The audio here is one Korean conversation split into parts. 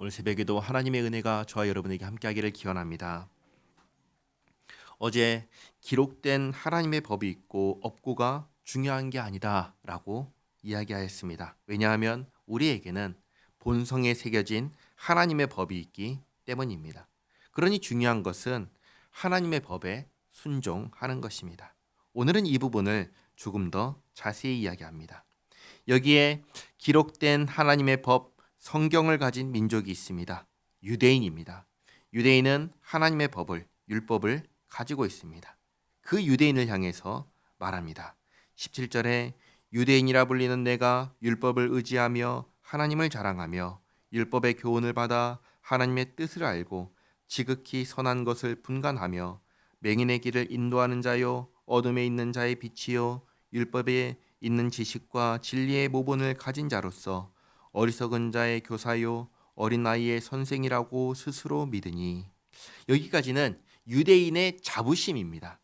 오늘 새벽에도 하나님의 은혜가 저와 여러분에게 함께하기를 기원합니다. 어제 기록된 하나님의 법이 있고 없고가 중요한 게 아니다라고 이야기하였습니다. 왜냐하면 우리에게는 본성에 새겨진 하나님의 법이 있기 때문입니다. 그러니 중요한 것은 하나님의 법에 순종하는 것입니다. 오늘은 이 부분을 조금 더 자세히 이야기합니다. 여기에 기록된 하나님의 법, 성경을 가진 민족이 있습니다. 유대인입니다. 유대인은 하나님의 법을, 율법을 가지고 있습니다. 그 유대인을 향해서 말합니다. 17절에 유대인이라 불리는 내가 율법을 의지하며 하나님을 자랑하며 율법의 교훈을 받아 하나님의 뜻을 알고 지극히 선한 것을 분간하며 맹인의 길을 인도하는 자요 어둠에 있는 자의 빛이요 율법에 있는 지식과 진리의 모본을 가진 자로서 어리석은 자의 교사요 어린 나이의 선생이라고 스스로 믿으니. 여기까지는 유대인의 자부심입니다.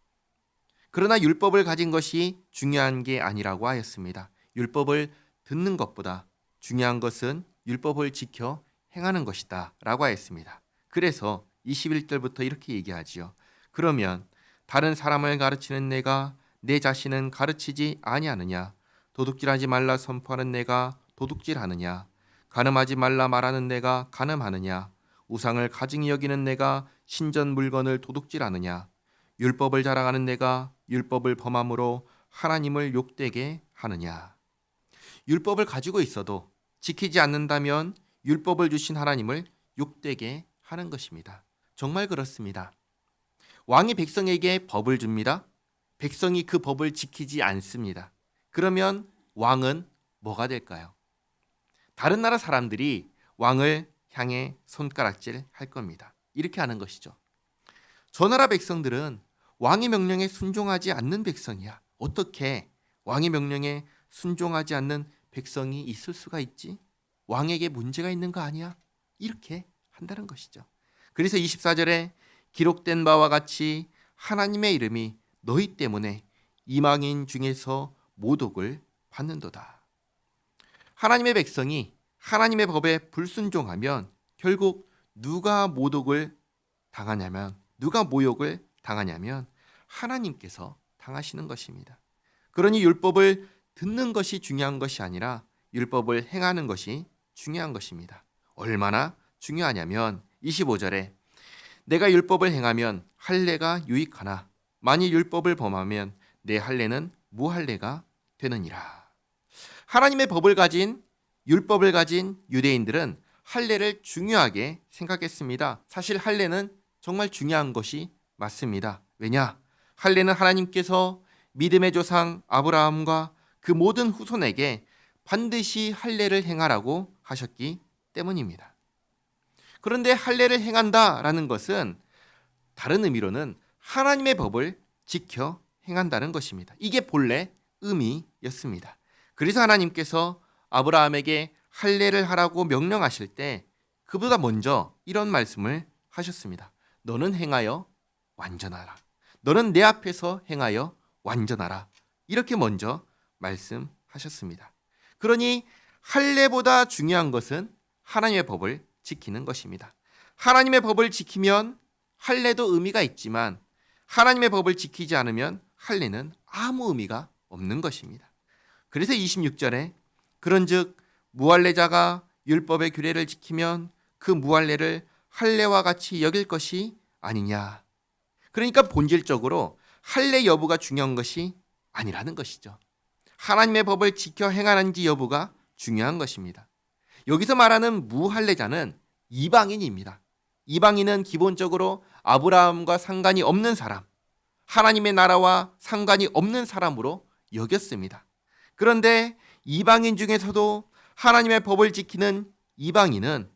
그러나 율법을 가진 것이 중요한 게 아니라고 하였습니다. 율법을 듣는 것보다 중요한 것은 율법을 지켜 행하는 것이다 라고 하였습니다. 그래서 21절부터 이렇게 얘기하지요. 그러면 다른 사람을 가르치는 내가 내 자신은 가르치지 아니하느냐? 도둑질하지 말라 선포하는 내가 도둑질하느냐? 간음하지 말라 말하는 내가 간음하느냐? 우상을 가증히 여기는 내가 신전 물건을 도둑질하느냐? 율법을 자랑하는 내가 율법을 범함으로 하나님을 욕되게 하느냐? 율법을 가지고 있어도 지키지 않는다면 율법을 주신 하나님을 욕되게 하는 것입니다. 정말 그렇습니다. 왕이 백성에게 법을 줍니다. 백성이 그 법을 지키지 않습니다. 그러면 왕은 뭐가 될까요? 다른 나라 사람들이 왕을 향해 손가락질 할 겁니다. 이렇게 하는 것이죠. 저 나라 백성들은 왕의 명령에 순종하지 않는 백성이야. 어떻게 왕의 명령에 순종하지 않는 백성이 있을 수가 있지? 왕에게 문제가 있는 거 아니야? 이렇게 한다는 것이죠. 그래서 24절에 기록된 바와 같이 하나님의 이름이 너희 때문에 이방인 중에서 모독을 받는도다. 하나님의 백성이 하나님의 법에 불순종하면 결국 누가 모독을 당하냐면, 누가 모욕을 당하냐면 하나님께서 당하시는 것입니다. 그러니 율법을 듣는 것이 중요한 것이 아니라 율법을 행하는 것이 중요한 것입니다. 얼마나 중요하냐면 25절에 내가 율법을 행하면 할례가 유익하나 만일 율법을 범하면 내 할례는 무할례가 되느니라. 하나님의 법을 가진, 율법을 가진 유대인들은 할례를 중요하게 생각했습니다. 사실 할례는 정말 중요한 것이 맞습니다. 왜냐? 할례는 하나님께서 믿음의 조상 아브라함과 그 모든 후손에게 반드시 할례를 행하라고 하셨기 때문입니다. 그런데 할례를 행한다라는 것은 다른 의미로는 하나님의 법을 지켜 행한다는 것입니다. 이게 본래 의미였습니다. 그래서 하나님께서 아브라함에게 할례를 하라고 명령하실 때 그보다 먼저 이런 말씀을 하셨습니다. 너는 행하여 완전하라. 너는 내 앞에서 행하여 완전하라. 이렇게 먼저 말씀하셨습니다. 그러니 할례보다 중요한 것은 하나님의 법을 지키는 것입니다. 하나님의 법을 지키면 할례도 의미가 있지만 하나님의 법을 지키지 않으면 할례는 아무 의미가 없는 것입니다. 그래서 26절에 그런즉 무할례자가 율법의 규례를 지키면 그 무할례를 할례와 같이 여길 것이 아니냐. 그러니까 본질적으로 할례 여부가 중요한 것이 아니라는 것이죠. 하나님의 법을 지켜 행하는지 여부가 중요한 것입니다. 여기서 말하는 무할례자는 이방인입니다. 이방인은 기본적으로 아브라함과 상관이 없는 사람, 하나님의 나라와 상관이 없는 사람으로 여겼습니다. 그런데 이방인 중에서도 하나님의 법을 지키는 이방인은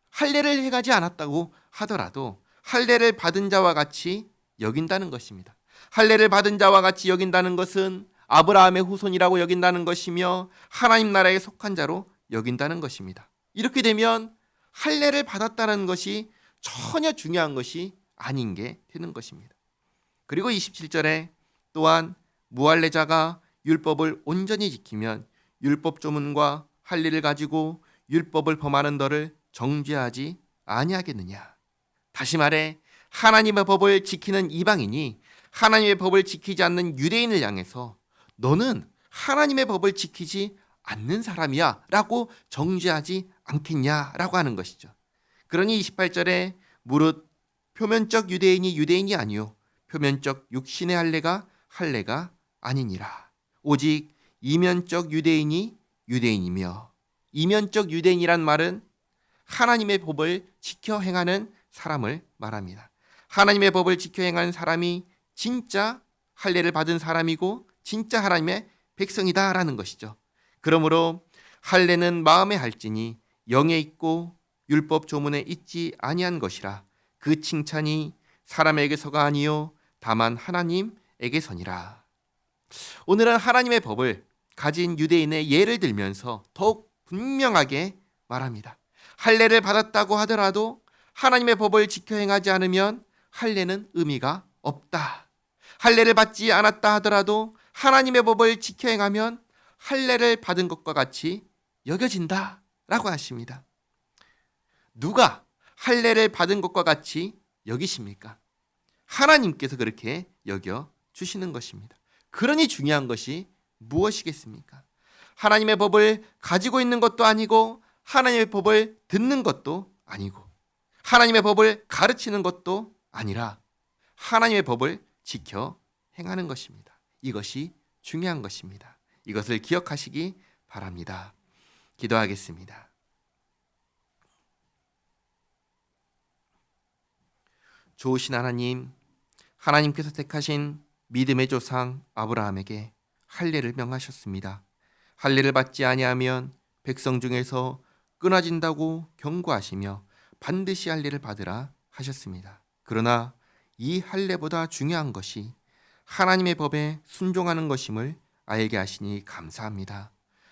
할례를 행하지 않았다고 하더라도 할례를 받은 자와 같이 여긴다는 것입니다. 할례를 받은 자와 같이 여긴다는 것은 아브라함의 후손이라고 여긴다는 것이며 하나님 나라에 속한 자로 여긴다는 것입니다. 이렇게 되면 할례를 받았다는 것이 전혀 중요한 것이 아닌 게 되는 것입니다. 그리고 27절에 또한 무할례자가 율법을 온전히 지키면 율법 조문과 할례를 가지고 율법을 범하는 너를 정죄하지 아니하겠느냐. 다시 말해 하나님의 법을 지키는 이방인이 하나님의 법을 지키지 않는 유대인을 향해서 너는 하나님의 법을 지키지 않는 사람이야 라고 정죄하지 않겠냐라고 하는 것이죠. 그러니 28절에 무릇 표면적 유대인이 유대인이 아니요 표면적 육신의 할례가 아니니라. 오직 이면적 유대인이 유대인이며, 이면적 유대인이란 말은 하나님의 법을 지켜 행하는 사람을 말합니다. 하나님의 법을 지켜 행하는 사람이 진짜 할례를 받은 사람이고 진짜 하나님의 백성이다라는 것이죠. 그러므로 할례는 마음에 할지니 영에 있고 율법 조문에 있지 아니한 것이라. 그 칭찬이 사람에게서가 아니요 다만 하나님에게서니라. 오늘은 하나님의 법을 가진 유대인의 예를 들면서 더욱 분명하게 말합니다. 할례를 받았다고 하더라도 하나님의 법을 지켜 행하지 않으면 할례는 의미가 없다. 할례를 받지 않았다 하더라도 하나님의 법을 지켜 행하면 할례를 받은 것과 같이 여겨진다 라고 하십니다. 누가 할례를 받은 것과 같이 여기십니까? 하나님께서 그렇게 여겨 주시는 것입니다. 그러니 중요한 것이 무엇이겠습니까? 하나님의 법을 가지고 있는 것도 아니고 하나님의 법을 듣는 것도 아니고 하나님의 법을 가르치는 것도 아니라 하나님의 법을 지켜 행하는 것입니다. 이것이 중요한 것입니다. 이것을 기억하시기 바랍니다. 기도하겠습니다. 좋으신 하나님, 하나님께서 택하신 믿음의 조상 아브라함에게 할례를 명하셨습니다. 할례를 받지 아니하면 백성 중에서 끊어진다고 경고하시며 반드시 할례를 받으라 하셨습니다. 그러나 이 할례보다 중요한 것이 하나님의 법에 순종하는 것임을 알게 하시니 감사합니다.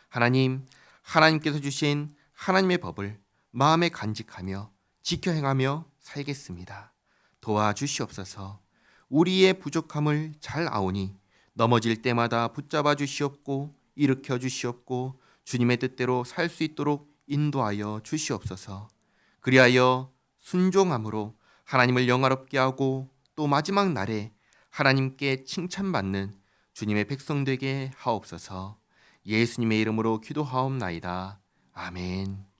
하나님, 하나님께서 주신 하나님의 법을 마음에 간직하며 지켜 행하며 살겠습니다. 도와주시옵소서. 우리의 부족함을 잘 아오니 넘어질 때마다 붙잡아 주시옵고 일으켜 주시옵고 주님의 뜻대로 살 수 있도록 인도하여 주시옵소서. 그리하여 순종함으로 하나님을 영화롭게 하고 또 마지막 날에 하나님께 칭찬받는 주님의 백성 되게 하옵소서. 예수님의 이름으로 기도하옵나이다. 아멘.